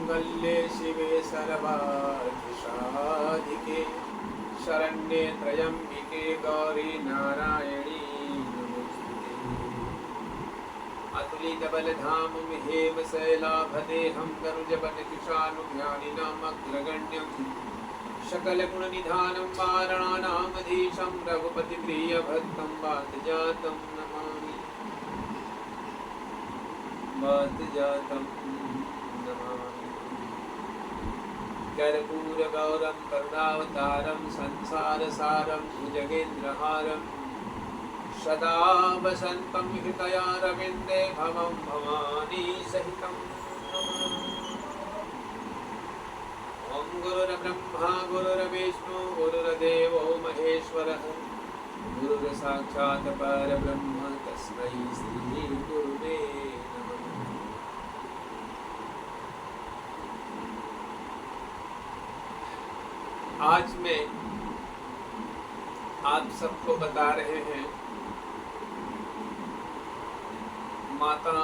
सर्वमङ्गल्ये शिवे सर्वार्थसाधिके शरण्ये त्र्यम्बिके गौरी नारायणी नमोस्तुते। अतुलितबलधामं हेमशैलाभदेहं तनुजवनकृशानुज्ञानिनामग्रगण्यं सकलगुणनिधानं वारणानामधीशं रघुपतिप्रियभक्तं वातजातं नमामि। वातजातं नमामि। कर्पूरगौरं करुणावतारं संसारसारं भुजगेन्द्रहारं सदा वसन्तं हृदयारविन्दे भवं भवानी सहितं ॐ गुरुर्ब्रह्मा गुरुर्विष्णु गुरुर्देवो महेश्वरः गुरुर्साक्षात् परब्रह्म तस्मै श्री गुरुवे नमः। आज मैं आप सबको बता रहे हैं माता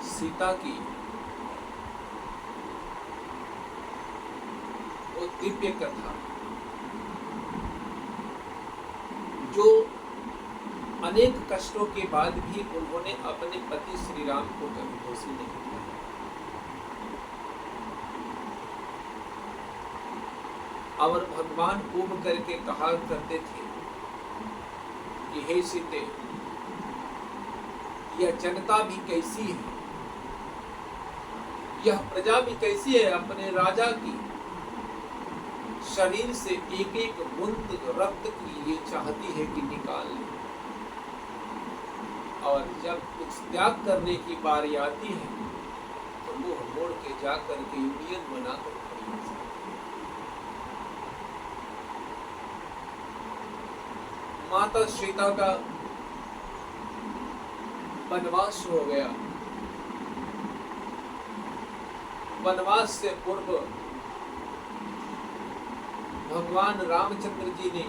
सीता की वो दिव्य कथा जो अनेक कष्टों के बाद भी उन्होंने अपने पति श्री राम को कभी दोषी नहीं किया। और भगवान उब करके कहा करते थे कि हे सीते, यह जनता भी कैसी है, यह प्रजा भी कैसी है, अपने राजा की शरीर से एक एक बूंद रक्त की ये चाहती है कि निकाल ले, और जब कुछ त्याग करने की बारी आती है तो मुंह मोड़ के जाकर के यूनियन बनाकर खड़ी हो जाती है। माता सीता का वनवास हो गया। वनवास से पूर्व भगवान रामचंद्र जी ने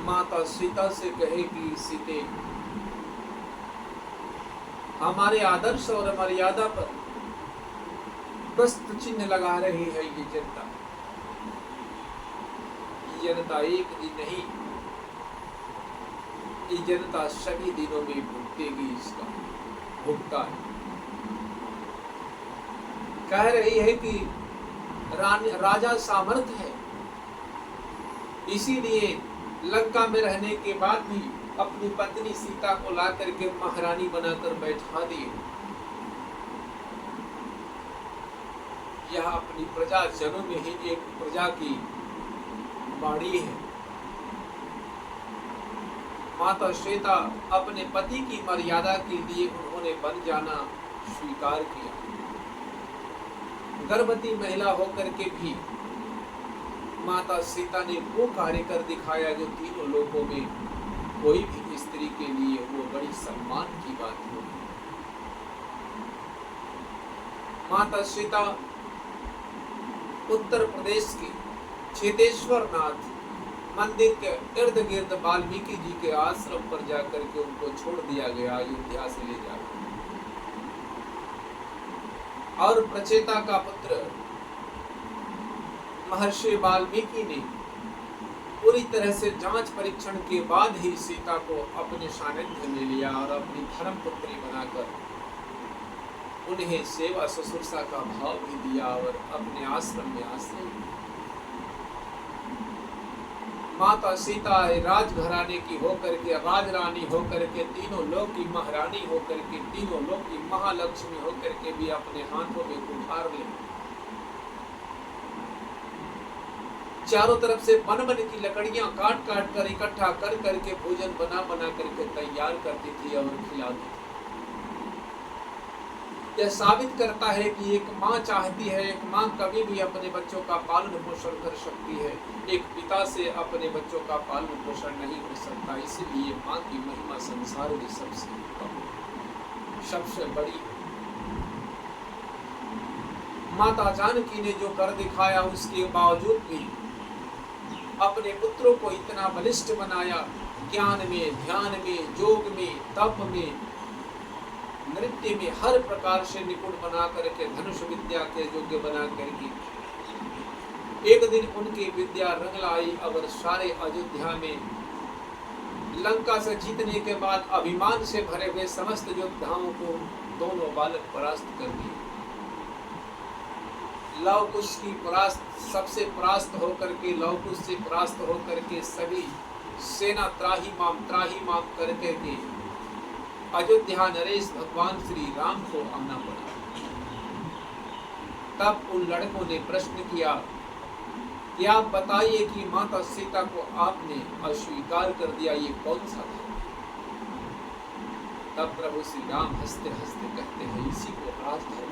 माता सीता से कहे कि सीते, हमारे आदर्श और मर्यादा पर प्रश्न चिन्ह लगा रही है ये जनता। ये जनता एक दिन नहीं, ये जनता सभी दिनों में भुगतेगी इसका भुगतान। कह रही है कि राजा सामर्थ है, इसीलिए लंका में रहने के बाद भी अपनी पत्नी सीता को ला करके महारानी बनाकर बैठा दिए। यह अपनी प्रजा जनों में ही एक प्रजा की वाणी है। माता सीता अपने पति की मर्यादा के लिए उन्होंने बन जाना स्वीकार किया। गर्भवती महिला होकर के भी माता सीता ने वो कार्य कर दिखाया जो तीनों लोगों में कोई भी स्त्री के लिए वो बड़ी सम्मान की बात होगी। माता सीता उत्तर प्रदेश के चेतेश्वर नाथ मंदिर के इर्द गिर्द वाल्मीकि जी के आश्रम पर जाकर के उनको छोड़ दिया गया, अयोध्या से ले जाकर। और प्रचेता का पुत्र महर्षि वाल्मीकि ने पूरी तरह से जांच परीक्षण के बाद ही सीता को अपने सानिध्य में लिया और अपनी धर्मपुत्री बनाकर उन्हें सेवा शुश्रूषा का भाव भी दिया और अपने आश्रम में आश्रय दिया। माता सीता राजघराने की होकर के, राजरानी होकर के, तीनों लोक की महारानी होकर के, तीनों लोक की महालक्ष्मी होकर के भी अपने हाथों में कुठार ले चारों तरफ से बन बन की लकड़ियां काट काट कर इकट्ठा कर करके भोजन बना बना करके तैयार करती थी और खिलाती थी। यह साबित करता है कि एक माँ चाहती है, एक माँ कभी भी अपने बच्चों का पालन पोषण कर सकती है, एक पिता से अपने बच्चों का पालन पोषण नहीं हो सकता। इसलिए माँ की महिमा संसार में सबसे कम, सबसे बड़ी। माता जानकी ने जो कर दिखाया उसके बावजूद भी अपने पुत्रों को इतना बलिष्ठ बनाया, ज्ञान में, ध्यान में, योग में, तप में, नृत्य में हर प्रकार से निपुण बना करके, धनुष विद्या के योग्य बना करके एक दिन उनकी विद्या रंग लाई और सारे अयोध्या में लंका से जीतने के बाद अभिमान से भरे हुए समस्त योद्धाओं को दोनों बालक परास्त कर दिए। लव कुश की सबसे परास्त होकर के, लव कुश से परास्त होकर के सभी सेना त्राही माम करके के अयोध्या नरेश भगवान श्री राम को आना पड़ा। तब उन लड़कों ने प्रश्न किया कि आप बताइए कि माता सीता को आपने अस्वीकार कर दिया, ये कौन सा था? तब प्रभु श्री राम हंसते हंसते कहते हैं, इसी को राजधर्म।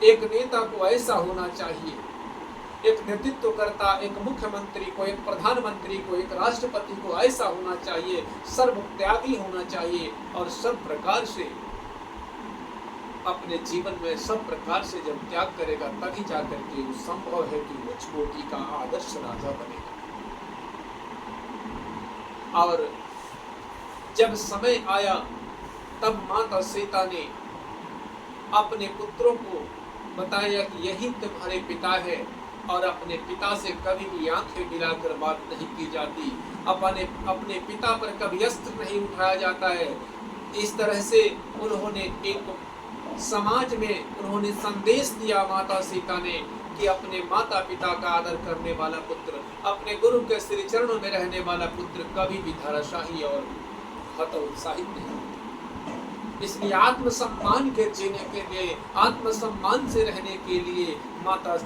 एक नेता को ऐसा होना चाहिए, एक नेतृत्वकर्ता, एक मुख्यमंत्री को, एक प्रधानमंत्री को, एक राष्ट्रपति को ऐसा होना चाहिए, सर्वत्यागी होना चाहिए और सब प्रकार से अपने जीवन में सब प्रकार से जब त्याग करेगा तभी जाकर के संभव है कि उच्च कोटि का आदर्श राजा बनेगा। और जब समय आया तब माता सीता ने अपने पुत्रों को बताया कि यही तुम्हारे पिता है और अपने पिता से कभी भी आंखें मिलाकर बात नहीं की जाती, अपने पिता पर कभी अस्त्र नहीं उठाया जाता है। इस तरह से उन्होंने एक समाज में उन्होंने संदेश दिया माता सीता ने कि अपने माता पिता का आदर करने वाला पुत्र, अपने गुरु के श्री चरणों में रहने वाला पुत्र कभी भी धराशाही और हतोत्साहित नहीं। इसलिए आत्मसम्मान के जीने के लिए, आत्मसम्मान से रहने के लिए माता